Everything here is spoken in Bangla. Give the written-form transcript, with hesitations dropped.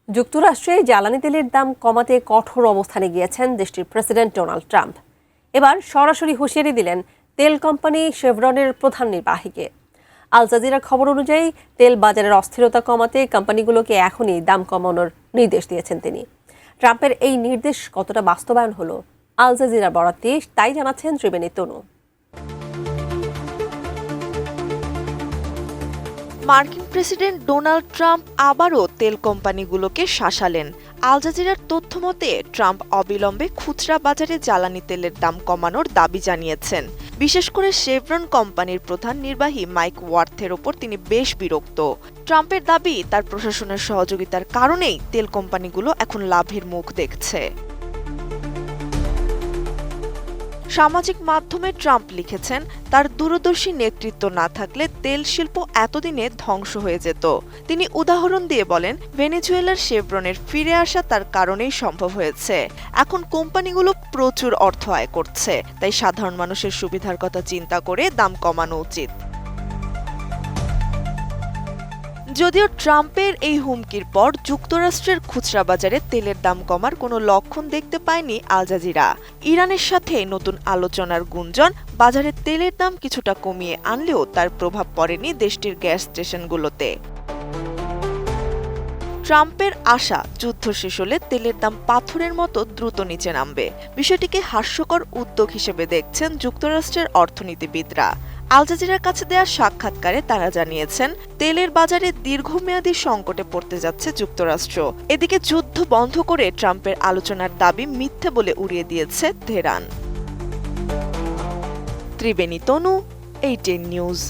যুক্তরাষ্ট্রে জ্বালানি তেলের দাম কমাতে কঠোর অবস্থানে গিয়েছেন দেশটির প্রেসিডেন্ট ডোনাল্ড ট্রাম্প। এবার সরাসরি হুঁশিয়ারি দিলেন তেল কোম্পানি শেভরনের প্রধান নির্বাহীকে। আল জাজিরার খবর অনুযায়ী তেল বাজারের অস্থিরতা কমাতে কোম্পানিগুলোকে এখনই দাম কমানোর নির্দেশ দিয়েছেন তিনি। ট্রাম্পের এই নির্দেশ কতটা বাস্তবায়ন হলো আল জাজিরার বরাতে তাই জানাচ্ছেন ত্রিবেণী তনু। মার্কিন প্রেসিডেন্ট ডোনাল্ড ট্রাম্প আবারও তেল কোম্পানিগুলোকে শাসালেন। আল জাজিরার তথ্য মতে ট্রাম্প অবিলম্বে খুচরা বাজারে জ্বালানি তেলের দাম কমানোর দাবি জানিয়েছেন। বিশেষ করে শেভরন কোম্পানির প্রধান নির্বাহী মাইক ওয়ার্থের ওপর তিনি বেশ বিরক্ত। ট্রাম্পের দাবি তার প্রশাসনের সহযোগিতার কারণেই তেল কোম্পানিগুলো এখন লাভের মুখ দেখছে। সামাজিক মাধ্যমে ট্রাম্প লিখেছেন, তার দূরদর্শী নেতৃত্ব না থাকলে তেল শিল্প এতদিনে ধ্বংস হয়ে যেত। তিনি উদাহরণ দিয়ে বলেন, ভেনেজুয়েলার শেভরনের ফিরে আসা তার কারণেই সম্ভব হয়েছে। এখন কোম্পানিগুলো প্রচুর অর্থ আয় করছে, তাই সাধারণ মানুষের সুবিধার কথা চিন্তা করে দাম কমানো উচিত। যদিও ট্রাম্পের এই হুমকির পর যুক্তরাষ্ট্রের খুচরা বাজারে তেলের দাম কমার কোনো লক্ষণ দেখতে পায়নি আল জাজিরা। ইরানের সাথে নতুন আলোচনার গুঞ্জন বাজারে তেলের দাম কিছুটা কমিয়ে আনলেও তার প্রভাব পড়েনি দেশটির গ্যাস স্টেশনগুলোতে। ট্রাম্পের আশা, যুদ্ধ শেষ হলে তেলের দাম পাথরের মতো দ্রুত নিচে নামবে। বিষয়টিকে হাস্যকর উদ্যোগ হিসেবে দেখছেন যুক্তরাষ্ট্রের অর্থনীতিবিদরা। আল জাজিরার কাছে দেওয়া সাক্ষাৎকারে তারা জানিয়েছেন, তেলের বাজারে দীর্ঘমেয়াদী সংকটে পড়তে যাচ্ছে যুক্তরাষ্ট্র। এদিকে যুদ্ধ বন্ধ করে ট্রাম্পের আলোচনার দাবি মিথ্যে বলে উড়িয়ে দিয়েছে তেহরান। ত্রিবেণী তনু, ATN নিউজ।